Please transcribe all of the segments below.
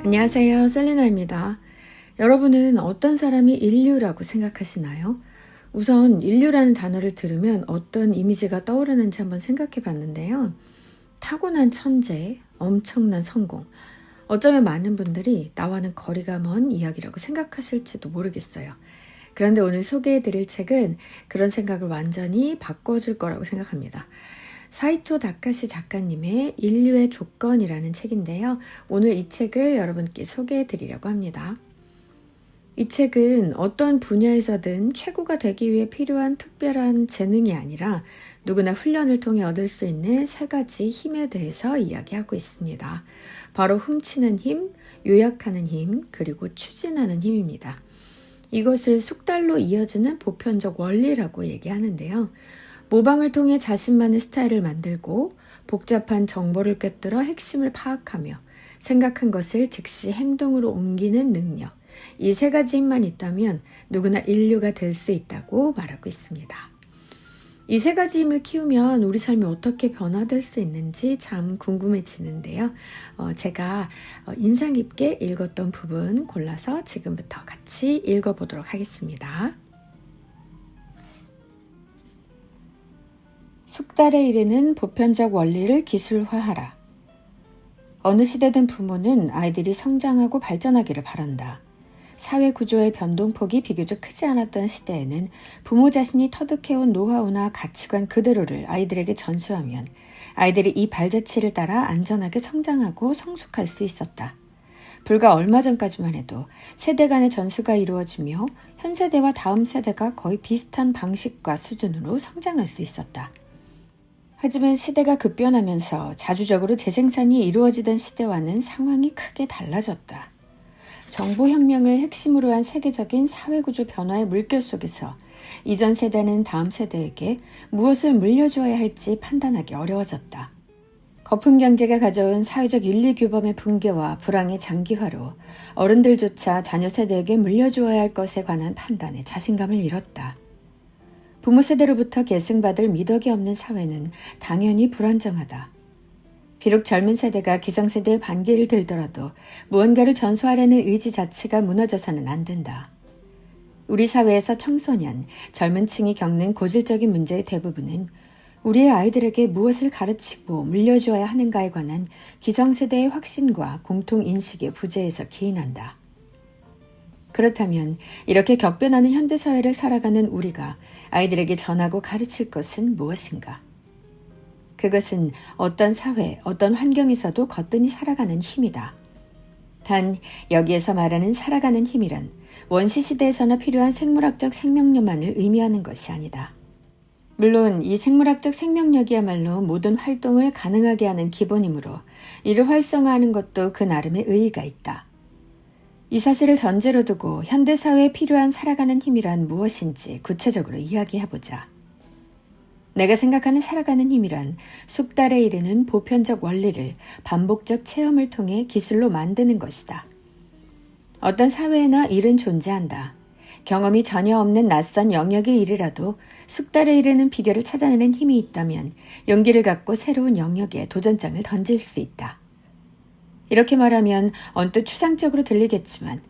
안녕하세요, 셀리나입니다. 여러분은 어떤 사람이 인류라고 생각하시나요? 우선 인류라는 단어를 들으면 어떤 이미지가 떠오르는지 한번 생각해 봤는데요. 타고난 천재, 엄청난 성공. 어쩌면 많은 분들이 나와는 거리가 먼 이야기라고 생각하실지도 모르겠어요. 그런데 오늘 소개해 드릴 책은 그런 생각을 완전히 바꿔줄 거라고 생각합니다. 사이토 다카시 작가님의 인류의 조건이라는 책인데요. 오늘 이 책을 여러분께 소개해 드리려고 합니다. 이 책은 어떤 분야에서든 최고가 되기 위해 필요한 특별한 재능이 아니라 누구나 훈련을 통해 얻을 수 있는 세 가지 힘에 대해서 이야기하고 있습니다. 바로 훔치는 힘, 요약하는 힘, 그리고 추진하는 힘입니다. 이것을 숙달로 이어지는 보편적 원리라고 얘기하는데요. 모방을 통해 자신만의 스타일을 만들고 복잡한 정보를 꿰뚫어 핵심을 파악하며 생각한 것을 즉시 행동으로 옮기는 능력. 이 세 가지 힘만 있다면 누구나 인류가 될 수 있다고 말하고 있습니다. 이 세 가지 힘을 키우면 우리 삶이 어떻게 변화될 수 있는지 참 궁금해지는데요. 제가 인상 깊게 읽었던 부분 골라서 지금부터 같이 읽어보도록 하겠습니다. 숙달에 이르는 보편적 원리를 기술화하라. 어느 시대든 부모는 아이들이 성장하고 발전하기를 바란다. 사회 구조의 변동폭이 비교적 크지 않았던 시대에는 부모 자신이 터득해온 노하우나 가치관 그대로를 아이들에게 전수하면 아이들이 이 발자취를 따라 안전하게 성장하고 성숙할 수 있었다. 불과 얼마 전까지만 해도 세대 간의 전수가 이루어지며 현 세대와 다음 세대가 거의 비슷한 방식과 수준으로 성장할 수 있었다. 하지만 시대가 급변하면서 자주적으로 재생산이 이루어지던 시대와는 상황이 크게 달라졌다. 정보혁명을 핵심으로 한 세계적인 사회구조 변화의 물결 속에서 이전 세대는 다음 세대에게 무엇을 물려주어야 할지 판단하기 어려워졌다. 거품 경제가 가져온 사회적 윤리규범의 붕괴와 불황의 장기화로 어른들조차 자녀 세대에게 물려주어야 할 것에 관한 판단에 자신감을 잃었다. 부모 세대로부터 계승받을 미덕이 없는 사회는 당연히 불안정하다. 비록 젊은 세대가 기성세대의 반기를 들더라도 무언가를 전수하려는 의지 자체가 무너져서는 안 된다. 우리 사회에서 청소년, 젊은 층이 겪는 고질적인 문제의 대부분은 우리의 아이들에게 무엇을 가르치고 물려주어야 하는가에 관한 기성세대의 확신과 공통인식의 부재에서 기인한다. 그렇다면 이렇게 격변하는 현대사회를 살아가는 우리가 아이들에게 전하고 가르칠 것은 무엇인가? 그것은 어떤 사회, 어떤 환경에서도 거뜬히 살아가는 힘이다. 단 여기에서 말하는 살아가는 힘이란 원시시대에서나 필요한 생물학적 생명력만을 의미하는 것이 아니다. 물론 이 생물학적 생명력이야말로 모든 활동을 가능하게 하는 기본이므로 이를 활성화하는 것도 그 나름의 의의가 있다. 이 사실을 전제로 두고 현대사회에 필요한 살아가는 힘이란 무엇인지 구체적으로 이야기해보자. 내가 생각하는 살아가는 힘이란 숙달에 이르는 보편적 원리를 반복적 체험을 통해 기술로 만드는 것이다. 어떤 사회에나 일은 존재한다. 경험이 전혀 없는 낯선 영역의 일이라도 숙달에 이르는 비결을 찾아내는 힘이 있다면 용기를 갖고 새로운 영역에 도전장을 던질 수 있다. 이렇게 말하면 언뜻 추상적으로 들리겠지만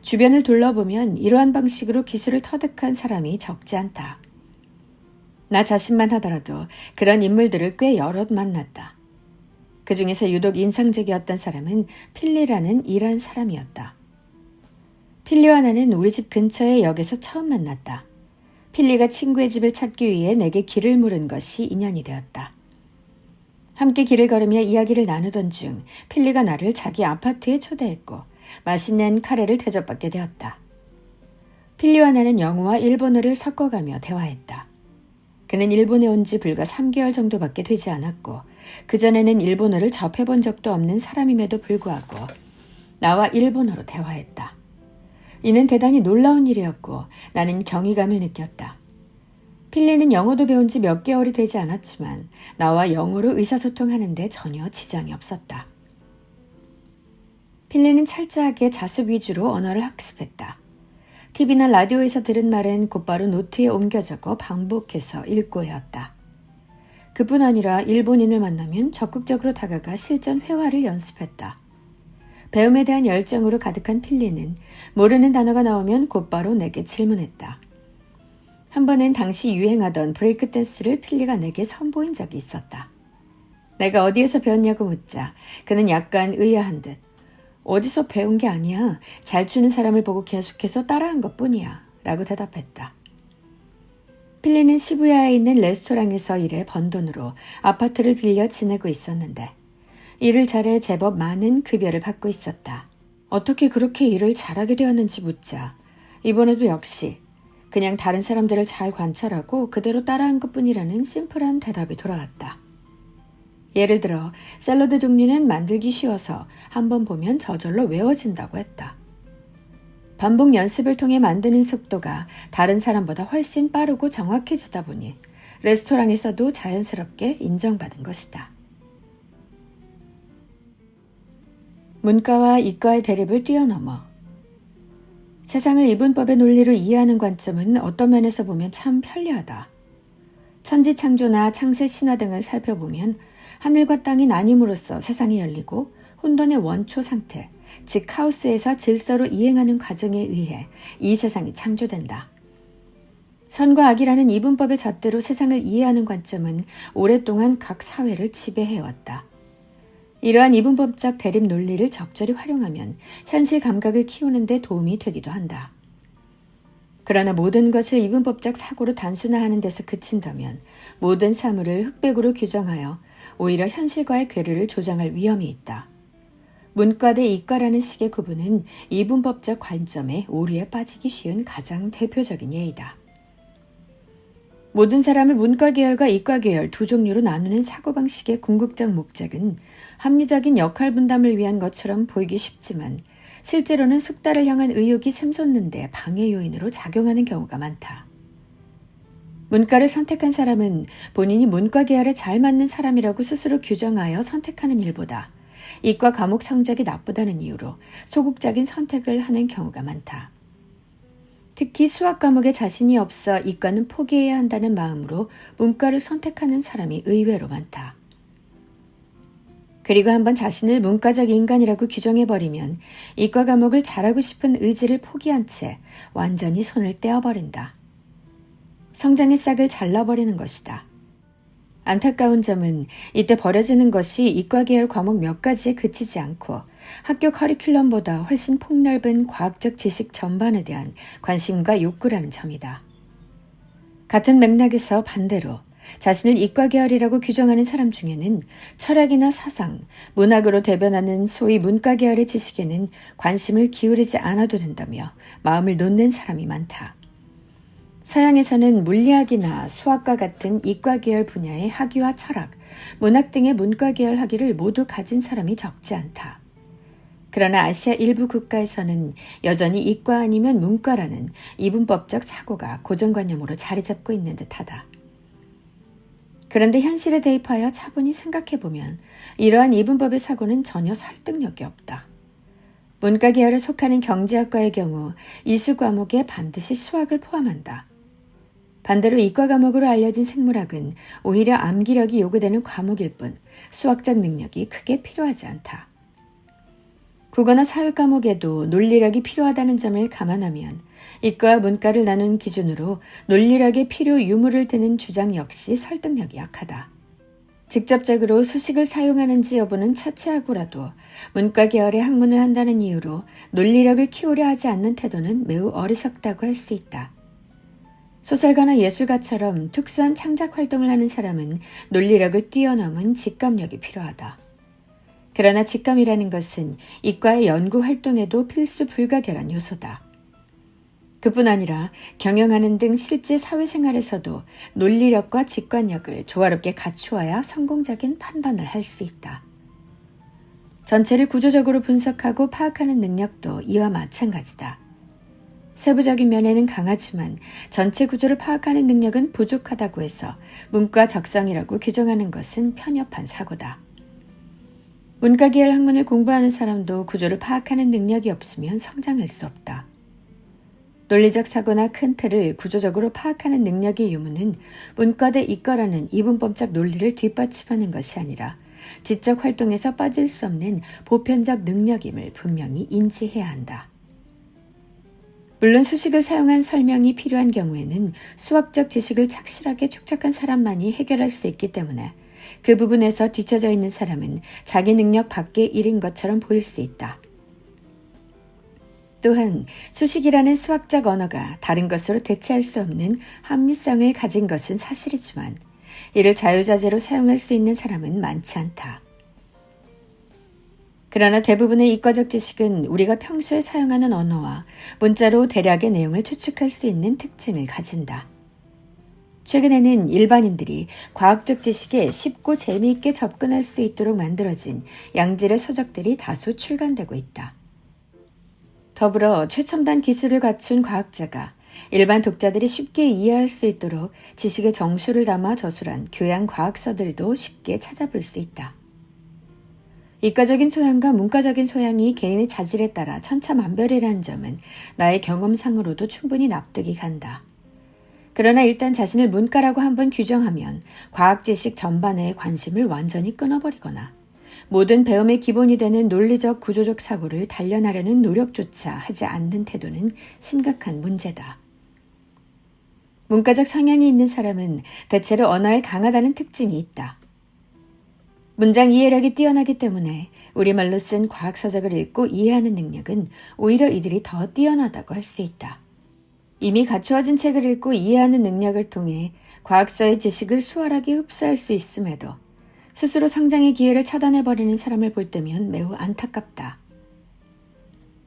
주변을 둘러보면 이러한 방식으로 기술을 터득한 사람이 적지 않다. 나 자신만 하더라도 그런 인물들을 꽤 여럿 만났다. 그 중에서 유독 인상적이었던 사람은 필리라는 이란 사람이었다. 필리와 나는 우리 집 근처의 역에서 처음 만났다. 필리가 친구의 집을 찾기 위해 내게 길을 물은 것이 인연이 되었다. 함께 길을 걸으며 이야기를 나누던 중 필리가 나를 자기 아파트에 초대했고 맛있는 카레를 대접받게 되었다. 필리와 나는 영어와 일본어를 섞어가며 대화했다. 그는 일본에 온 지 불과 3개월 정도밖에 되지 않았고 그전에는 일본어를 접해본 적도 없는 사람임에도 불구하고 나와 일본어로 대화했다. 이는 대단히 놀라운 일이었고 나는 경이감을 느꼈다. 필리는 영어도 배운 지 몇 개월이 되지 않았지만 나와 영어로 의사소통하는 데 전혀 지장이 없었다. 필리는 철저하게 자습 위주로 언어를 학습했다. TV나 라디오에서 들은 말은 곧바로 노트에 옮겨 적어 반복해서 읽고 해왔다. 그뿐 아니라 일본인을 만나면 적극적으로 다가가 실전 회화를 연습했다. 배움에 대한 열정으로 가득한 필리는 모르는 단어가 나오면 곧바로 내게 질문했다. 한 번은 당시 유행하던 브레이크 댄스를 필리가 내게 선보인 적이 있었다. 내가 어디에서 배웠냐고 묻자 그는 약간 의아한 듯 어디서 배운 게 아니야. 잘 추는 사람을 보고 계속해서 따라한 것뿐이야. 라고 대답했다. 필리는 시부야에 있는 레스토랑에서 일해 번 돈으로 아파트를 빌려 지내고 있었는데 일을 잘해 제법 많은 급여를 받고 있었다. 어떻게 그렇게 일을 잘하게 되었는지 묻자 이번에도 역시 그냥 다른 사람들을 잘 관찰하고 그대로 따라한 것뿐이라는 심플한 대답이 돌아왔다. 예를 들어 샐러드 종류는 만들기 쉬워서 한번 보면 저절로 외워진다고 했다. 반복 연습을 통해 만드는 속도가 다른 사람보다 훨씬 빠르고 정확해지다 보니 레스토랑에서도 자연스럽게 인정받은 것이다. 문과와 이과의 대립을 뛰어넘어 세상을 이분법의 논리로 이해하는 관점은 어떤 면에서 보면 참 편리하다. 천지창조나 창세신화 등을 살펴보면 하늘과 땅이 나뉨으로써 세상이 열리고 혼돈의 원초 상태, 즉 카오스에서 질서로 이행하는 과정에 의해 이 세상이 창조된다. 선과 악이라는 이분법의 잣대로 세상을 이해하는 관점은 오랫동안 각 사회를 지배해왔다. 이러한 이분법적 대립 논리를 적절히 활용하면 현실 감각을 키우는 데 도움이 되기도 한다. 그러나 모든 것을 이분법적 사고로 단순화하는 데서 그친다면 모든 사물을 흑백으로 규정하여 오히려 현실과의 괴리를 조장할 위험이 있다. 문과 대 이과라는 식의 구분은 이분법적 관점에 오류에 빠지기 쉬운 가장 대표적인 예이다. 모든 사람을 문과 계열과 이과 계열 두 종류로 나누는 사고방식의 궁극적 목적은 합리적인 역할 분담을 위한 것처럼 보이기 쉽지만 실제로는 숙달을 향한 의욕이 샘솟는 데 방해 요인으로 작용하는 경우가 많다. 문과를 선택한 사람은 본인이 문과 계열에 잘 맞는 사람이라고 스스로 규정하여 선택하는 일보다 이과 과목 성적이 나쁘다는 이유로 소극적인 선택을 하는 경우가 많다. 특히 수학 과목에 자신이 없어 이과는 포기해야 한다는 마음으로 문과를 선택하는 사람이 의외로 많다. 그리고 한번 자신을 문과적 인간이라고 규정해버리면 이과 과목을 잘하고 싶은 의지를 포기한 채 완전히 손을 떼어버린다. 성장의 싹을 잘라버리는 것이다. 안타까운 점은 이때 버려지는 것이 이과 계열 과목 몇 가지에 그치지 않고 학교 커리큘럼보다 훨씬 폭넓은 과학적 지식 전반에 대한 관심과 욕구라는 점이다. 같은 맥락에서 반대로 자신을 이과 계열이라고 규정하는 사람 중에는 철학이나 사상, 문학으로 대변하는 소위 문과 계열의 지식에는 관심을 기울이지 않아도 된다며 마음을 놓는 사람이 많다. 서양에서는 물리학이나 수학과 같은 이과 계열 분야의 학위와 철학, 문학 등의 문과 계열 학위를 모두 가진 사람이 적지 않다. 그러나 아시아 일부 국가에서는 여전히 이과 아니면 문과라는 이분법적 사고가 고정관념으로 자리 잡고 있는 듯하다. 그런데 현실에 대입하여 차분히 생각해보면 이러한 이분법의 사고는 전혀 설득력이 없다. 문과 계열에 속하는 경제학과의 경우 이수 과목에 반드시 수학을 포함한다. 반대로 이과 과목으로 알려진 생물학은 오히려 암기력이 요구되는 과목일 뿐 수학적 능력이 크게 필요하지 않다. 국어나 사회 과목에도 논리력이 필요하다는 점을 감안하면 이과와 문과를 나눈 기준으로 논리력의 필요 유무를 드는 주장 역시 설득력이 약하다. 직접적으로 수식을 사용하는지 여부는 차치하고라도 문과 계열의 학문을 한다는 이유로 논리력을 키우려 하지 않는 태도는 매우 어리석다고 할 수 있다. 소설가나 예술가처럼 특수한 창작 활동을 하는 사람은 논리력을 뛰어넘은 직감력이 필요하다. 그러나 직감이라는 것은 이과의 연구 활동에도 필수 불가결한 요소다. 그뿐 아니라 경영하는 등 실제 사회생활에서도 논리력과 직관력을 조화롭게 갖추어야 성공적인 판단을 할 수 있다. 전체를 구조적으로 분석하고 파악하는 능력도 이와 마찬가지다. 세부적인 면에는 강하지만 전체 구조를 파악하는 능력은 부족하다고 해서 문과 적성이라고 규정하는 것은 편협한 사고다. 문과 계열 학문을 공부하는 사람도 구조를 파악하는 능력이 없으면 성장할 수 없다. 논리적 사고나 큰 틀을 구조적으로 파악하는 능력의 유무는 문과 대 이과라는 이분법적 논리를 뒷받침하는 것이 아니라 지적 활동에서 빠질 수 없는 보편적 능력임을 분명히 인지해야 한다. 물론 수식을 사용한 설명이 필요한 경우에는 수학적 지식을 착실하게 축적한 사람만이 해결할 수 있기 때문에 그 부분에서 뒤처져 있는 사람은 자기 능력 밖의 일인 것처럼 보일 수 있다. 또한 수식이라는 수학적 언어가 다른 것으로 대체할 수 없는 합리성을 가진 것은 사실이지만 이를 자유자재로 사용할 수 있는 사람은 많지 않다. 그러나 대부분의 이과적 지식은 우리가 평소에 사용하는 언어와 문자로 대략의 내용을 추측할 수 있는 특징을 가진다. 최근에는 일반인들이 과학적 지식에 쉽고 재미있게 접근할 수 있도록 만들어진 양질의 서적들이 다수 출간되고 있다. 더불어 최첨단 기술을 갖춘 과학자가 일반 독자들이 쉽게 이해할 수 있도록 지식의 정수를 담아 저술한 교양 과학서들도 쉽게 찾아볼 수 있다. 이과적인 소양과 문과적인 소양이 개인의 자질에 따라 천차만별이라는 점은 나의 경험상으로도 충분히 납득이 간다. 그러나 일단 자신을 문과라고 한번 규정하면 과학 지식 전반에 관심을 완전히 끊어버리거나 모든 배움의 기본이 되는 논리적 구조적 사고를 단련하려는 노력조차 하지 않는 태도는 심각한 문제다. 문과적 성향이 있는 사람은 대체로 언어에 강하다는 특징이 있다. 문장 이해력이 뛰어나기 때문에 우리말로 쓴 과학서적을 읽고 이해하는 능력은 오히려 이들이 더 뛰어나다고 할 수 있다. 이미 갖추어진 책을 읽고 이해하는 능력을 통해 과학서의 지식을 수월하게 흡수할 수 있음에도 스스로 성장의 기회를 차단해버리는 사람을 볼 때면 매우 안타깝다.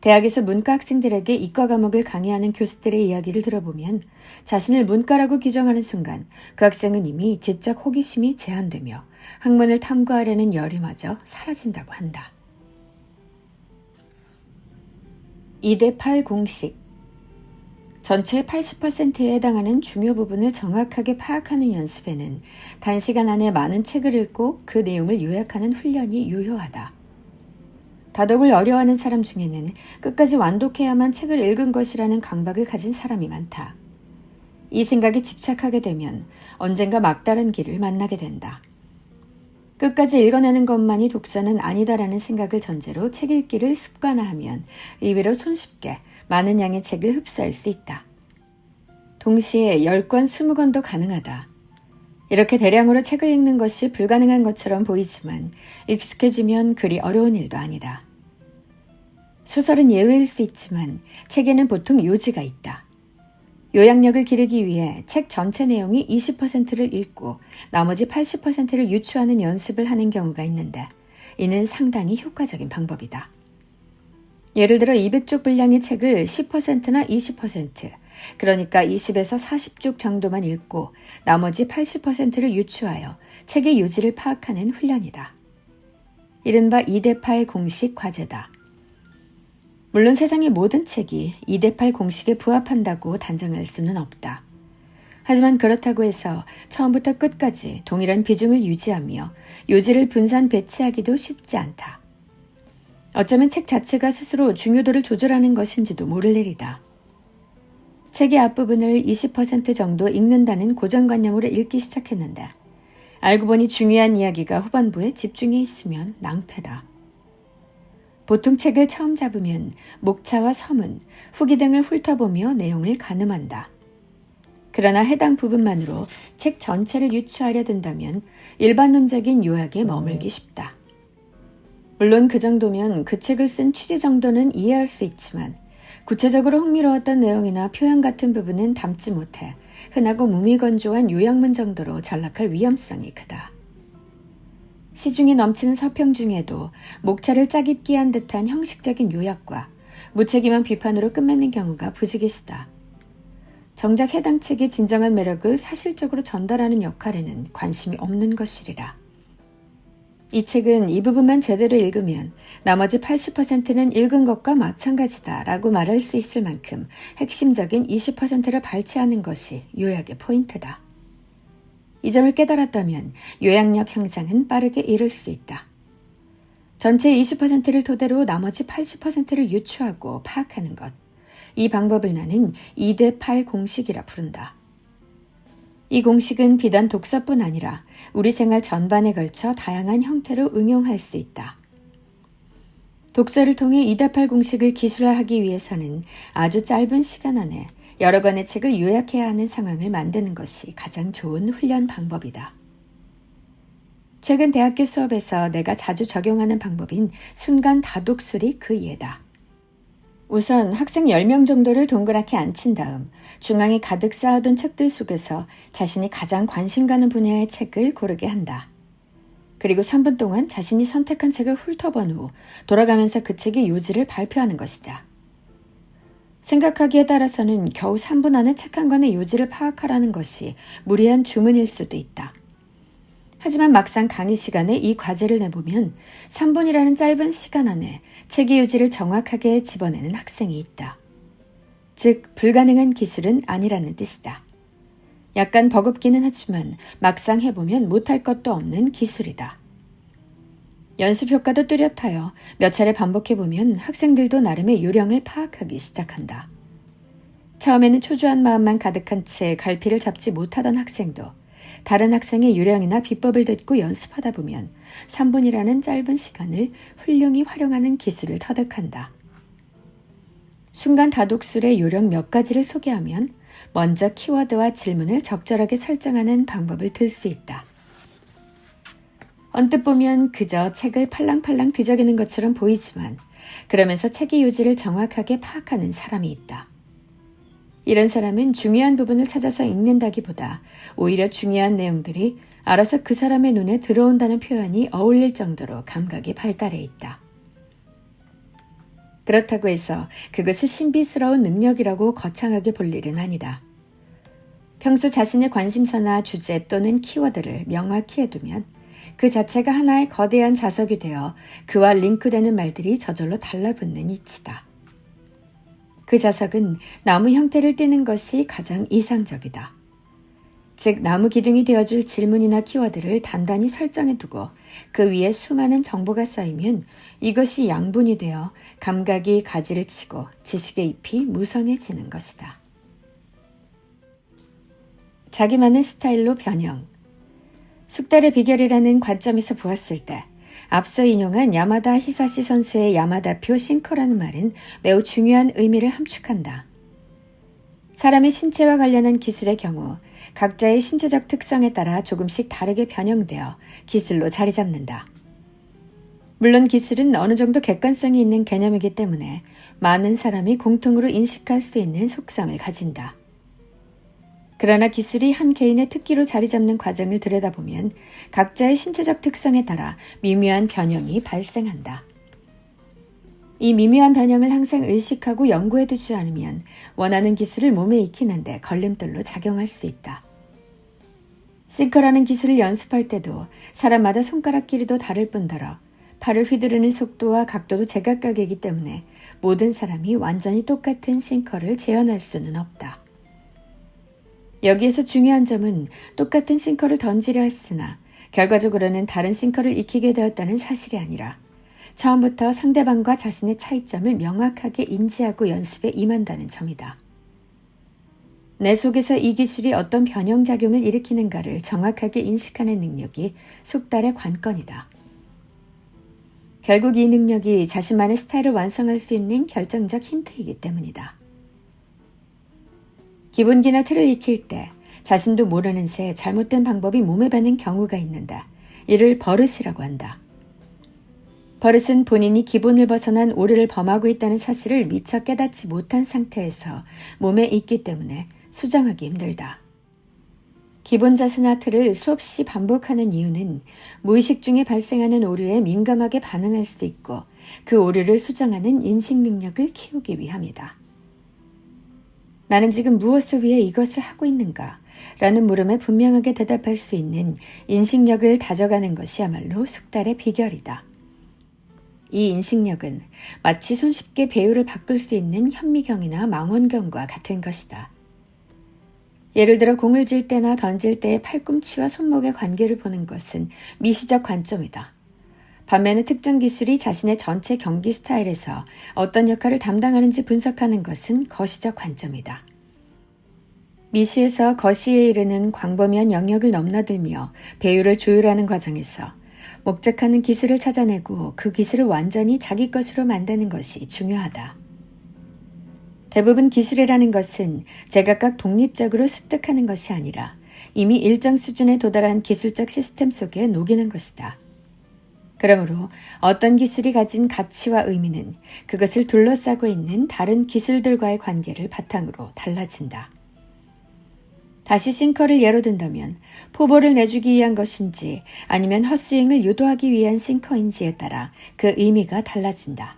대학에서 문과 학생들에게 이과 과목을 강의하는 교수들의 이야기를 들어보면 자신을 문과라고 규정하는 순간 그 학생은 이미 지적 호기심이 제한되며 학문을 탐구하려는 열의마저 사라진다고 한다. 2대8 공식. 전체의 80%에 해당하는 중요 부분을 정확하게 파악하는 연습에는 단시간 안에 많은 책을 읽고 그 내용을 요약하는 훈련이 유효하다. 다독을 어려워하는 사람 중에는 끝까지 완독해야만 책을 읽은 것이라는 강박을 가진 사람이 많다. 이 생각에 집착하게 되면 언젠가 막다른 길을 만나게 된다. 끝까지 읽어내는 것만이 독서는 아니다라는 생각을 전제로 책 읽기를 습관화하면 의외로 손쉽게 많은 양의 책을 흡수할 수 있다. 동시에 10권, 20권도 가능하다. 이렇게 대량으로 책을 읽는 것이 불가능한 것처럼 보이지만 익숙해지면 그리 어려운 일도 아니다. 소설은 예외일 수 있지만 책에는 보통 요지가 있다. 요약력을 기르기 위해 책 전체 내용이 20%를 읽고 나머지 80%를 유추하는 연습을 하는 경우가 있는데 이는 상당히 효과적인 방법이다. 예를 들어 200쪽 분량의 책을 10%나 20%, 그러니까 20에서 40쪽 정도만 읽고 나머지 80%를 유추하여 책의 요지를 파악하는 훈련이다. 이른바 2대8 공식 과제다. 물론 세상의 모든 책이 2대8 공식에 부합한다고 단정할 수는 없다. 하지만 그렇다고 해서 처음부터 끝까지 동일한 비중을 유지하며 요지를 분산 배치하기도 쉽지 않다. 어쩌면 책 자체가 스스로 중요도를 조절하는 것인지도 모를 일이다. 책의 앞부분을 20% 정도 읽는다는 고정관념으로 읽기 시작했는데 알고 보니 중요한 이야기가 후반부에 집중해 있으면 낭패다. 보통 책을 처음 잡으면 목차와 서문, 후기 등을 훑어보며 내용을 가늠한다. 그러나 해당 부분만으로 책 전체를 유추하려 든다면 일반론적인 요약에 머물기 쉽다. 물론 그 정도면 그 책을 쓴 취지 정도는 이해할 수 있지만 구체적으로 흥미로웠던 내용이나 표현 같은 부분은 담지 못해 흔하고 무미건조한 요약문 정도로 전락할 위험성이 크다. 시중에 넘치는 서평 중에도 목차를 짜깁기한 듯한 형식적인 요약과 무책임한 비판으로 끝맺는 경우가 부지기수다. 정작 해당 책의 진정한 매력을 사실적으로 전달하는 역할에는 관심이 없는 것이리라. 이 책은 이 부분만 제대로 읽으면 나머지 80%는 읽은 것과 마찬가지다라고 말할 수 있을 만큼 핵심적인 20%를 발췌하는 것이 요약의 포인트다. 이 점을 깨달았다면 요약력 향상은 빠르게 이룰 수 있다. 전체 20%를 토대로 나머지 80%를 유추하고 파악하는 것. 이 방법을 나는 2대8 공식이라 부른다. 이 공식은 비단 독서뿐 아니라 우리 생활 전반에 걸쳐 다양한 형태로 응용할 수 있다. 독서를 통해 이다팔 공식을 기술화하기 위해서는 아주 짧은 시간 안에 여러 권의 책을 요약해야 하는 상황을 만드는 것이 가장 좋은 훈련 방법이다. 최근 대학교 수업에서 내가 자주 적용하는 방법인 순간 다독술이 그 예다. 우선 학생 10명 정도를 동그랗게 앉힌 다음 중앙에 가득 쌓아둔 책들 속에서 자신이 가장 관심 가는 분야의 책을 고르게 한다. 그리고 3분 동안 자신이 선택한 책을 훑어본 후 돌아가면서 그 책의 요지를 발표하는 것이다. 생각하기에 따라서는 겨우 3분 안에 책 한 권의 요지를 파악하라는 것이 무리한 주문일 수도 있다. 하지만 막상 강의 시간에 이 과제를 내보면 3분이라는 짧은 시간 안에 책의 요지를 정확하게 집어내는 학생이 있다. 즉, 불가능한 기술은 아니라는 뜻이다. 약간 버겁기는 하지만 막상 해보면 못할 것도 없는 기술이다. 연습 효과도 뚜렷하여 몇 차례 반복해보면 학생들도 나름의 요령을 파악하기 시작한다. 처음에는 초조한 마음만 가득한 채 갈피를 잡지 못하던 학생도 다른 학생의 요령이나 비법을 듣고 연습하다 보면 3분이라는 짧은 시간을 훌륭히 활용하는 기술을 터득한다. 순간 다독술의 요령 몇 가지를 소개하면 먼저 키워드와 질문을 적절하게 설정하는 방법을 들 수 있다. 언뜻 보면 그저 책을 팔랑팔랑 뒤적이는 것처럼 보이지만 그러면서 책의 요지를 정확하게 파악하는 사람이 있다. 이런 사람은 중요한 부분을 찾아서 읽는다기보다 오히려 중요한 내용들이 알아서 그 사람의 눈에 들어온다는 표현이 어울릴 정도로 감각이 발달해 있다. 그렇다고 해서 그것을 신비스러운 능력이라고 거창하게 볼 일은 아니다. 평소 자신의 관심사나 주제 또는 키워드를 명확히 해두면 그 자체가 하나의 거대한 자석이 되어 그와 링크되는 말들이 저절로 달라붙는 이치다. 그 자석은 나무 형태를 띠는 것이 가장 이상적이다. 즉, 나무 기둥이 되어줄 질문이나 키워드를 단단히 설정해두고 그 위에 수많은 정보가 쌓이면 이것이 양분이 되어 감각이 가지를 치고 지식의 잎이 무성해지는 것이다. 자기만의 스타일로 변형. 숙달의 비결이라는 관점에서 보았을 때 앞서 인용한 야마다 히사시 선수의 야마다표 싱커라는 말은 매우 중요한 의미를 함축한다. 사람의 신체와 관련한 기술의 경우 각자의 신체적 특성에 따라 조금씩 다르게 변형되어 기술로 자리 잡는다. 물론 기술은 어느 정도 객관성이 있는 개념이기 때문에 많은 사람이 공통으로 인식할 수 있는 속성을 가진다. 그러나 기술이 한 개인의 특기로 자리 잡는 과정을 들여다보면 각자의 신체적 특성에 따라 미묘한 변형이 발생한다. 이 미묘한 변형을 항상 의식하고 연구해두지 않으면 원하는 기술을 몸에 익히는데 걸림돌로 작용할 수 있다. 싱커라는 기술을 연습할 때도 사람마다 손가락 길이도 다를 뿐더러 팔을 휘두르는 속도와 각도도 제각각이기 때문에 모든 사람이 완전히 똑같은 싱커를 재현할 수는 없다. 여기에서 중요한 점은 똑같은 싱커를 던지려 했으나 결과적으로는 다른 싱커를 익히게 되었다는 사실이 아니라 처음부터 상대방과 자신의 차이점을 명확하게 인지하고 연습에 임한다는 점이다. 내 속에서 이 기술이 어떤 변형작용을 일으키는가를 정확하게 인식하는 능력이 숙달의 관건이다. 결국 이 능력이 자신만의 스타일을 완성할 수 있는 결정적 힌트이기 때문이다. 기본기나 틀을 익힐 때 자신도 모르는 새 잘못된 방법이 몸에 배는 경우가 있는다. 이를 버릇이라고 한다. 버릇은 본인이 기본을 벗어난 오류를 범하고 있다는 사실을 미처 깨닫지 못한 상태에서 몸에 있기 때문에 수정하기 힘들다. 기본 자세나 틀을 수없이 반복하는 이유는 무의식 중에 발생하는 오류에 민감하게 반응할 수 있고 그 오류를 수정하는 인식 능력을 키우기 위함이다. 나는 지금 무엇을 위해 이것을 하고 있는가? 라는 물음에 분명하게 대답할 수 있는 인식력을 다져가는 것이야말로 숙달의 비결이다. 이 인식력은 마치 손쉽게 배우를 바꿀 수 있는 현미경이나 망원경과 같은 것이다. 예를 들어 공을 쥘 때나 던질 때의 팔꿈치와 손목의 관계를 보는 것은 미시적 관점이다. 반면에 특정 기술이 자신의 전체 경기 스타일에서 어떤 역할을 담당하는지 분석하는 것은 거시적 관점이다. 미시에서 거시에 이르는 광범위한 영역을 넘나들며 배율을 조율하는 과정에서 목적하는 기술을 찾아내고 그 기술을 완전히 자기 것으로 만드는 것이 중요하다. 대부분 기술이라는 것은 제각각 독립적으로 습득하는 것이 아니라 이미 일정 수준에 도달한 기술적 시스템 속에 녹이는 것이다. 그러므로 어떤 기술이 가진 가치와 의미는 그것을 둘러싸고 있는 다른 기술들과의 관계를 바탕으로 달라진다. 다시 싱커를 예로 든다면 포볼을 내주기 위한 것인지 아니면 헛스윙을 유도하기 위한 싱커인지에 따라 그 의미가 달라진다.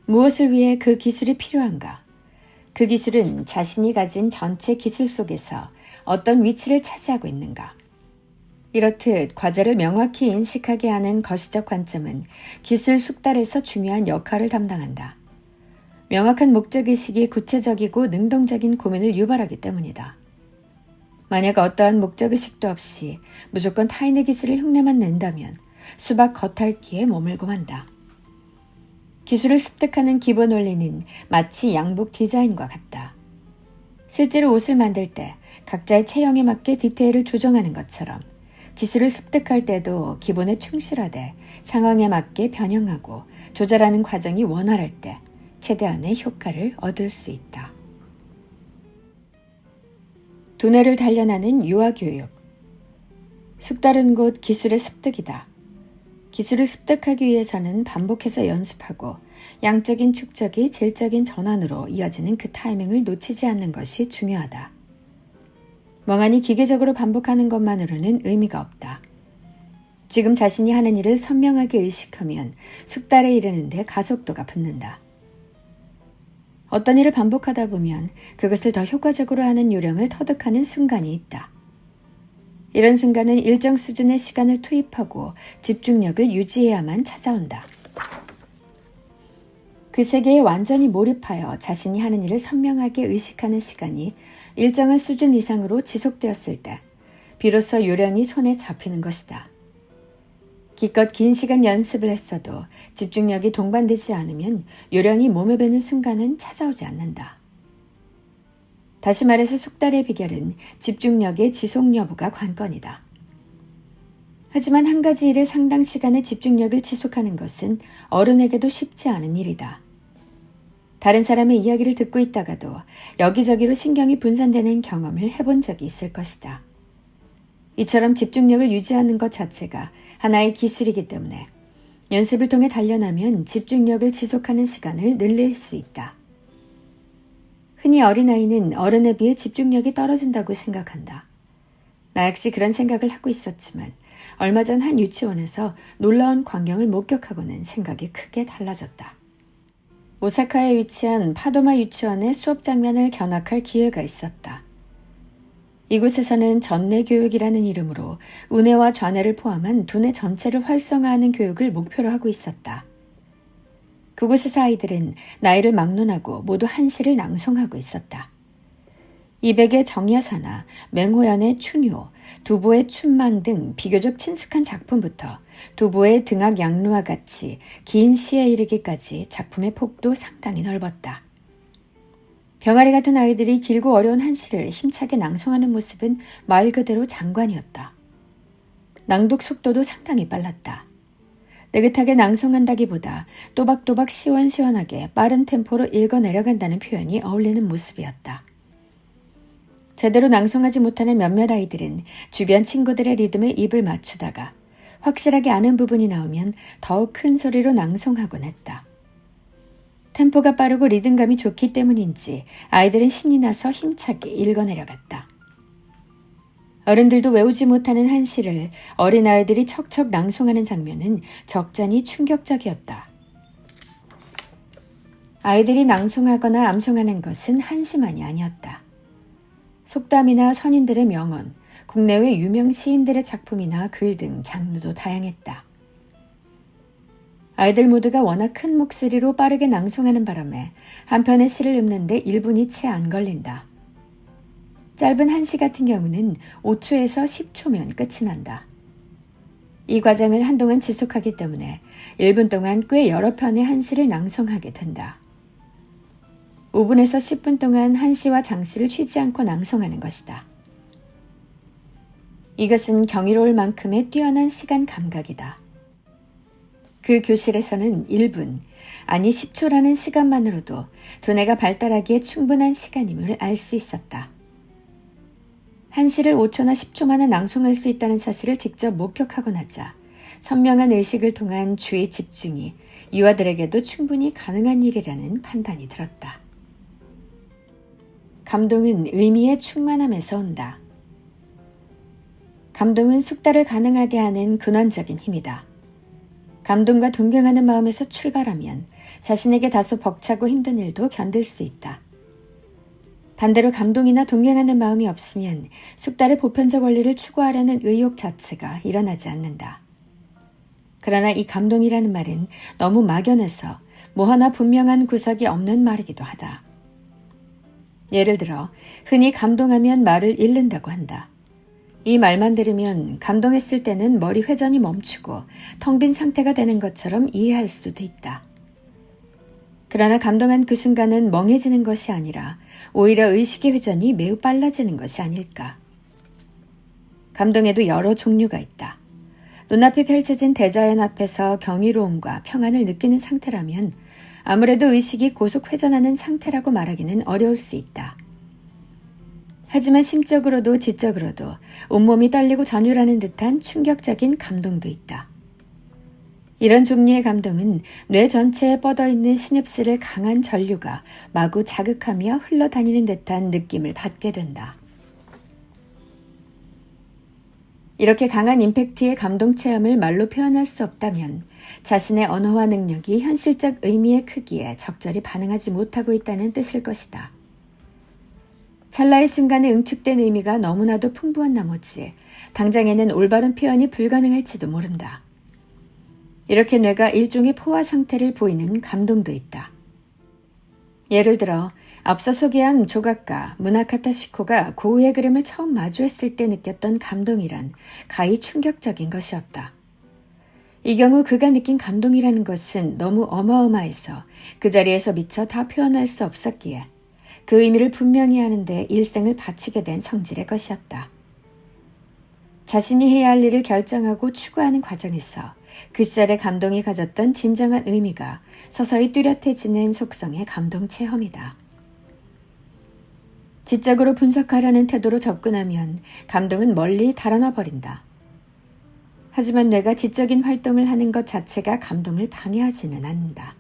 무엇을 위해 그 기술이 필요한가? 그 기술은 자신이 가진 전체 기술 속에서 어떤 위치를 차지하고 있는가? 이렇듯 과제를 명확히 인식하게 하는 거시적 관점은 기술 숙달에서 중요한 역할을 담당한다. 명확한 목적의식이 구체적이고 능동적인 고민을 유발하기 때문이다. 만약 어떠한 목적의식도 없이 무조건 타인의 기술을 흉내만 낸다면 수박 겉핥기에 머물고 만다. 기술을 습득하는 기본 원리는 마치 양복 디자인과 같다. 실제로 옷을 만들 때 각자의 체형에 맞게 디테일을 조정하는 것처럼 기술을 습득할 때도 기본에 충실하되 상황에 맞게 변형하고 조절하는 과정이 원활할 때 최대한의 효과를 얻을 수 있다. 두뇌를 단련하는 유아교육. 숙달은 곧 기술의 습득이다. 기술을 습득하기 위해서는 반복해서 연습하고 양적인 축적이 질적인 전환으로 이어지는 그 타이밍을 놓치지 않는 것이 중요하다. 멍하니 기계적으로 반복하는 것만으로는 의미가 없다. 지금 자신이 하는 일을 선명하게 의식하면 숙달에 이르는데 가속도가 붙는다. 어떤 일을 반복하다 보면 그것을 더 효과적으로 하는 요령을 터득하는 순간이 있다. 이런 순간은 일정 수준의 시간을 투입하고 집중력을 유지해야만 찾아온다. 그 세계에 완전히 몰입하여 자신이 하는 일을 선명하게 의식하는 시간이 일정한 수준 이상으로 지속되었을 때 비로소 요령이 손에 잡히는 것이다. 기껏 긴 시간 연습을 했어도 집중력이 동반되지 않으면 요령이 몸에 배는 순간은 찾아오지 않는다. 다시 말해서 숙달의 비결은 집중력의 지속 여부가 관건이다. 하지만 한 가지 일에 상당 시간의 집중력을 지속하는 것은 어른에게도 쉽지 않은 일이다. 다른 사람의 이야기를 듣고 있다가도 여기저기로 신경이 분산되는 경험을 해본 적이 있을 것이다. 이처럼 집중력을 유지하는 것 자체가 하나의 기술이기 때문에 연습을 통해 단련하면 집중력을 지속하는 시간을 늘릴 수 있다. 흔히 어린아이는 어른에 비해 집중력이 떨어진다고 생각한다. 나 역시 그런 생각을 하고 있었지만 얼마 전 한 유치원에서 놀라운 광경을 목격하고는 생각이 크게 달라졌다. 오사카에 위치한 파도마 유치원의 수업 장면을 견학할 기회가 있었다. 이곳에서는 전뇌 교육이라는 이름으로 우뇌와 좌뇌를 포함한 두뇌 전체를 활성화하는 교육을 목표로 하고 있었다. 그곳에서 아이들은 나이를 막론하고 모두 한시를 낭송하고 있었다. 이백의 정여사나 맹호연의 춘효, 두보의 춘망 등 비교적 친숙한 작품부터 두보의 등악 양루와 같이 긴 시에 이르기까지 작품의 폭도 상당히 넓었다. 병아리 같은 아이들이 길고 어려운 한시를 힘차게 낭송하는 모습은 말 그대로 장관이었다. 낭독 속도도 상당히 빨랐다. 느긋하게 낭송한다기보다 또박또박 시원시원하게 빠른 템포로 읽어내려간다는 표현이 어울리는 모습이었다. 제대로 낭송하지 못하는 몇몇 아이들은 주변 친구들의 리듬에 입을 맞추다가 확실하게 아는 부분이 나오면 더욱 큰 소리로 낭송하곤 했다. 템포가 빠르고 리듬감이 좋기 때문인지 아이들은 신이 나서 힘차게 읽어내려갔다. 어른들도 외우지 못하는 한시를 어린아이들이 척척 낭송하는 장면은 적잖이 충격적이었다. 아이들이 낭송하거나 암송하는 것은 한시만이 아니었다. 속담이나 선인들의 명언, 국내외 유명 시인들의 작품이나 글 등 장르도 다양했다. 아이들 모두가 워낙 큰 목소리로 빠르게 낭송하는 바람에 한 편의 시를 읊는데 1분이 채 안 걸린다. 짧은 한시 같은 경우는 5초에서 10초면 끝이 난다. 이 과정을 한동안 지속하기 때문에 1분 동안 꽤 여러 편의 한시를 낭송하게 된다. 5분에서 10분 동안 한시와 장시를 쉬지 않고 낭송하는 것이다. 이것은 경이로울 만큼의 뛰어난 시간 감각이다. 그 교실에서는 1분, 아니 10초라는 시간만으로도 두뇌가 발달하기에 충분한 시간임을 알 수 있었다. 한시를 5초나 10초만에 낭송할 수 있다는 사실을 직접 목격하고 나자 선명한 의식을 통한 주의 집중이 유아들에게도 충분히 가능한 일이라는 판단이 들었다. 감동은 의미의 충만함에서 온다. 감동은 숙달을 가능하게 하는 근원적인 힘이다. 감동과 동경하는 마음에서 출발하면 자신에게 다소 벅차고 힘든 일도 견딜 수 있다. 반대로 감동이나 동경하는 마음이 없으면 숙달의 보편적 원리를 추구하려는 의욕 자체가 일어나지 않는다. 그러나 이 감동이라는 말은 너무 막연해서 뭐 하나 분명한 구석이 없는 말이기도 하다. 예를 들어 흔히 감동하면 말을 잃는다고 한다. 이 말만 들으면 감동했을 때는 머리 회전이 멈추고 텅 빈 상태가 되는 것처럼 이해할 수도 있다. 그러나 감동한 그 순간은 멍해지는 것이 아니라 오히려 의식의 회전이 매우 빨라지는 것이 아닐까. 감동에도 여러 종류가 있다. 눈앞에 펼쳐진 대자연 앞에서 경이로움과 평안을 느끼는 상태라면 아무래도 의식이 고속 회전하는 상태라고 말하기는 어려울 수 있다. 하지만 심적으로도 지적으로도 온몸이 떨리고 전율하는 듯한 충격적인 감동도 있다. 이런 종류의 감동은 뇌 전체에 뻗어있는 시냅스를 강한 전류가 마구 자극하며 흘러다니는 듯한 느낌을 받게 된다. 이렇게 강한 임팩트의 감동 체험을 말로 표현할 수 없다면 자신의 언어화 능력이 현실적 의미의 크기에 적절히 반응하지 못하고 있다는 뜻일 것이다. 찰나의 순간에 응축된 의미가 너무나도 풍부한 나머지 당장에는 올바른 표현이 불가능할지도 모른다. 이렇게 뇌가 일종의 포화 상태를 보이는 감동도 있다. 예를 들어 앞서 소개한 조각가 무나카타 시코가 고우의 그림을 처음 마주했을 때 느꼈던 감동이란 가히 충격적인 것이었다. 이 경우 그가 느낀 감동이라는 것은 너무 어마어마해서 그 자리에서 미처 다 표현할 수 없었기에 그 의미를 분명히 하는데 일생을 바치게 된 성질의 것이었다. 자신이 해야 할 일을 결정하고 추구하는 과정에서 그 시절의 감동이 가졌던 진정한 의미가 서서히 뚜렷해지는 속성의 감동 체험이다. 지적으로 분석하려는 태도로 접근하면 감동은 멀리 달아나 버린다. 하지만 뇌가 지적인 활동을 하는 것 자체가 감동을 방해하지는 않는다.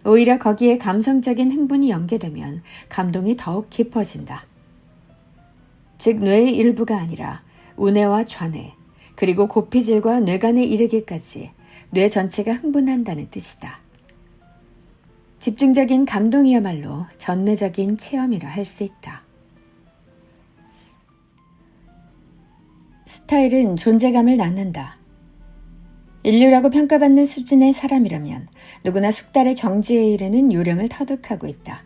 오히려 거기에 감성적인 흥분이 연계되면 감동이 더욱 깊어진다. 즉 뇌의 일부가 아니라 우뇌와 좌뇌, 그리고 고피질과 뇌간에 이르기까지 뇌 전체가 흥분한다는 뜻이다. 집중적인 감동이야말로 전뇌적인 체험이라 할 수 있다. 스타일은 존재감을 낳는다. 인류라고 평가받는 수준의 사람이라면 누구나 숙달의 경지에 이르는 요령을 터득하고 있다.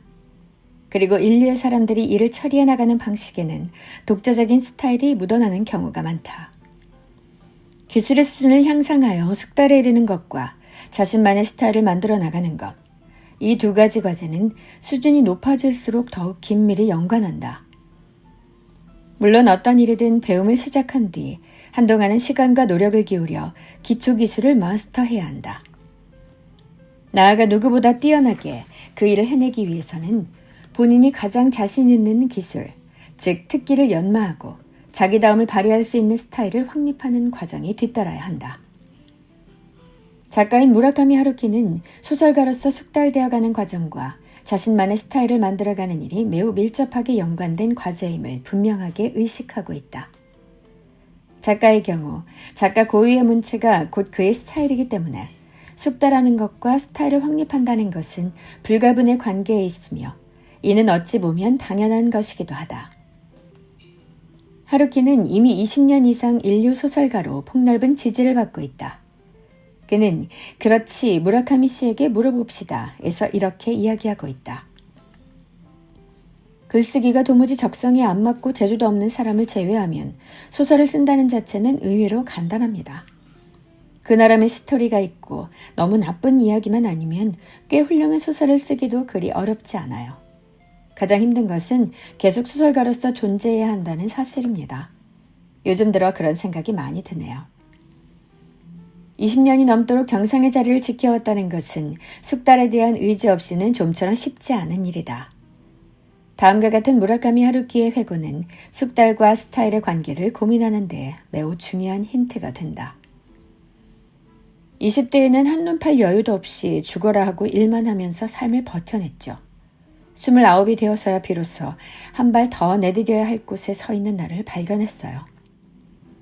그리고 인류의 사람들이 이를 처리해 나가는 방식에는 독자적인 스타일이 묻어나는 경우가 많다. 기술의 수준을 향상하여 숙달에 이르는 것과 자신만의 스타일을 만들어 나가는 것, 이 두 가지 과제는 수준이 높아질수록 더욱 긴밀히 연관한다. 물론 어떤 일이든 배움을 시작한 뒤 한동안은 시간과 노력을 기울여 기초 기술을 마스터해야 한다. 나아가 누구보다 뛰어나게 그 일을 해내기 위해서는 본인이 가장 자신 있는 기술, 즉 특기를 연마하고 자기다움을 발휘할 수 있는 스타일을 확립하는 과정이 뒤따라야 한다. 작가인 무라카미 하루키는 소설가로서 숙달되어가는 과정과 자신만의 스타일을 만들어가는 일이 매우 밀접하게 연관된 과제임을 분명하게 의식하고 있다. 작가의 경우 작가 고유의 문체가 곧 그의 스타일이기 때문에 숙달하는 것과 스타일을 확립한다는 것은 불가분의 관계에 있으며 이는 어찌 보면 당연한 것이기도 하다. 하루키는 이미 20년 이상 인류 소설가로 폭넓은 지지를 받고 있다. 그는 그렇지 무라카미 씨에게 물어봅시다 에서 이렇게 이야기하고 있다. 글쓰기가 도무지 적성에 안 맞고 재주도 없는 사람을 제외하면 소설을 쓴다는 자체는 의외로 간단합니다. 그 나름의 스토리가 있고 너무 나쁜 이야기만 아니면 꽤 훌륭한 소설을 쓰기도 그리 어렵지 않아요. 가장 힘든 것은 계속 소설가로서 존재해야 한다는 사실입니다. 요즘 들어 그런 생각이 많이 드네요. 20년이 넘도록 정상의 자리를 지켜왔다는 것은 숙달에 대한 의지 없이는 좀처럼 쉽지 않은 일이다. 다음과 같은 무라카미 하루키의 회고는 숙달과 스타일의 관계를 고민하는 데 매우 중요한 힌트가 된다. 20대에는 한눈 팔 여유도 없이 죽어라 하고 일만 하면서 삶을 버텨냈죠. 29이 되어서야 비로소 한 발 더 내디뎌야 할 곳에 서 있는 나를 발견했어요.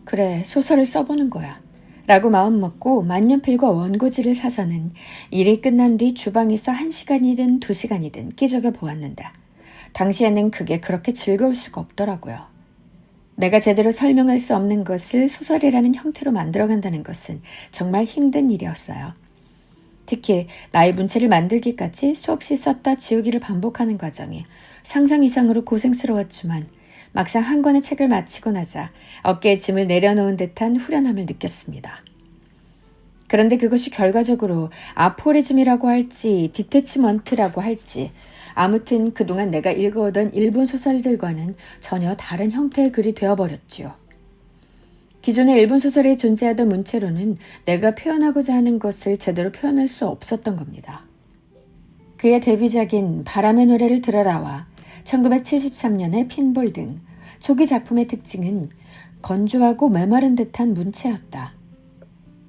그래, 소설을 써보는 거야. 라고 마음먹고 만년필과 원고지를 사서는 일이 끝난 뒤 주방에서 1시간이든 2시간이든 끼적여 보았는데 당시에는 그게 그렇게 즐거울 수가 없더라고요. 내가 제대로 설명할 수 없는 것을 소설이라는 형태로 만들어간다는 것은 정말 힘든 일이었어요. 특히 나의 문체를 만들기까지 수없이 썼다 지우기를 반복하는 과정이 상상 이상으로 고생스러웠지만 막상 한 권의 책을 마치고 나자 어깨에 짐을 내려놓은 듯한 후련함을 느꼈습니다. 그런데 그것이 결과적으로 아포리즘이라고 할지 디태치먼트라고 할지 아무튼 그동안 내가 읽어오던 일본 소설들과는 전혀 다른 형태의 글이 되어버렸지요. 기존의 일본 소설에 존재하던 문체로는 내가 표현하고자 하는 것을 제대로 표현할 수 없었던 겁니다. 그의 데뷔작인 바람의 노래를 들어라와 1973년의 핀볼 등 초기 작품의 특징은 건조하고 메마른 듯한 문체였다.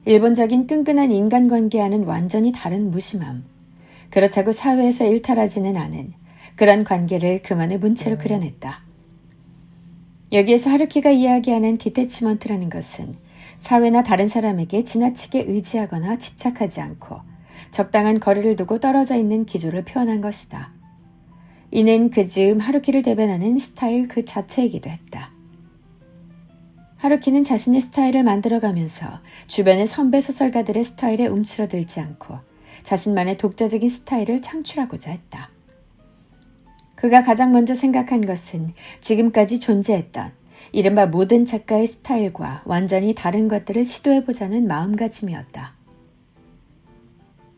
일본적인 끈끈한 인간관계와는 완전히 다른 무심함. 그렇다고 사회에서 일탈하지는 않은 그런 관계를 그만의 문체로 그려냈다. 여기에서 하루키가 이야기하는 디태치먼트라는 것은 사회나 다른 사람에게 지나치게 의지하거나 집착하지 않고 적당한 거리를 두고 떨어져 있는 기조를 표현한 것이다. 이는 그 즈음 하루키를 대변하는 스타일 그 자체이기도 했다. 하루키는 자신의 스타일을 만들어가면서 주변의 선배 소설가들의 스타일에 움츠러들지 않고 자신만의 독자적인 스타일을 창출하고자 했다. 그가 가장 먼저 생각한 것은 지금까지 존재했던 이른바 모든 작가의 스타일과 완전히 다른 것들을 시도해보자는 마음가짐이었다.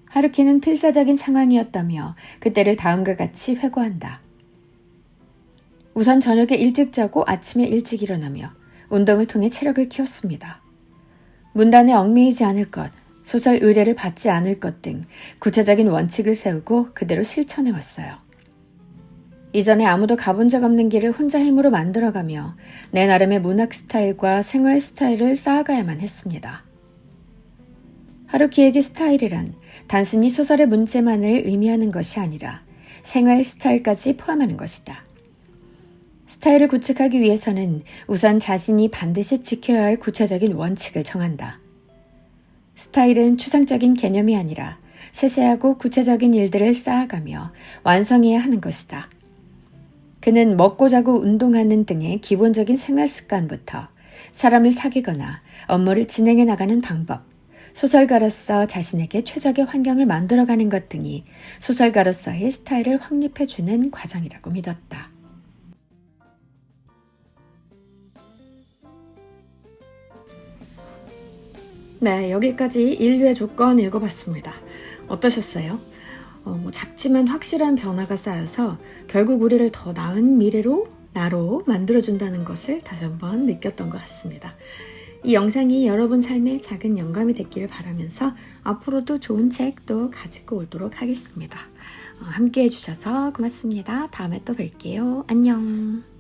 하루키는 필사적인 상황이었다며 그때를 다음과 같이 회고한다. 우선 저녁에 일찍 자고 아침에 일찍 일어나며 운동을 통해 체력을 키웠습니다. 문단에 얽매이지 않을 것, 소설 의뢰를 받지 않을 것 등 구체적인 원칙을 세우고 그대로 실천해왔어요. 이전에 아무도 가본 적 없는 길을 혼자 힘으로 만들어가며 내 나름의 문학 스타일과 생활 스타일을 쌓아가야만 했습니다. 하루키에게 스타일이란 단순히 소설의 문체만을 의미하는 것이 아니라 생활 스타일까지 포함하는 것이다. 스타일을 구축하기 위해서는 우선 자신이 반드시 지켜야 할 구체적인 원칙을 정한다. 스타일은 추상적인 개념이 아니라 세세하고 구체적인 일들을 쌓아가며 완성해야 하는 것이다. 그는 먹고 자고 운동하는 등의 기본적인 생활 습관부터 사람을 사귀거나 업무를 진행해 나가는 방법, 소설가로서 자신에게 최적의 환경을 만들어가는 것 등이 소설가로서의 스타일을 확립해주는 과정이라고 믿었다. 네, 여기까지 인류의 조건 읽어봤습니다. 어떠셨어요? 작지만 확실한 변화가 쌓여서 결국 우리를 더 나은 미래로, 나로 만들어준다는 것을 다시 한번 느꼈던 것 같습니다. 이 영상이 여러분 삶에 작은 영감이 됐기를 바라면서 앞으로도 좋은 책도 가지고 오도록 하겠습니다. 함께 해주셔서 고맙습니다. 다음에 또 뵐게요. 안녕.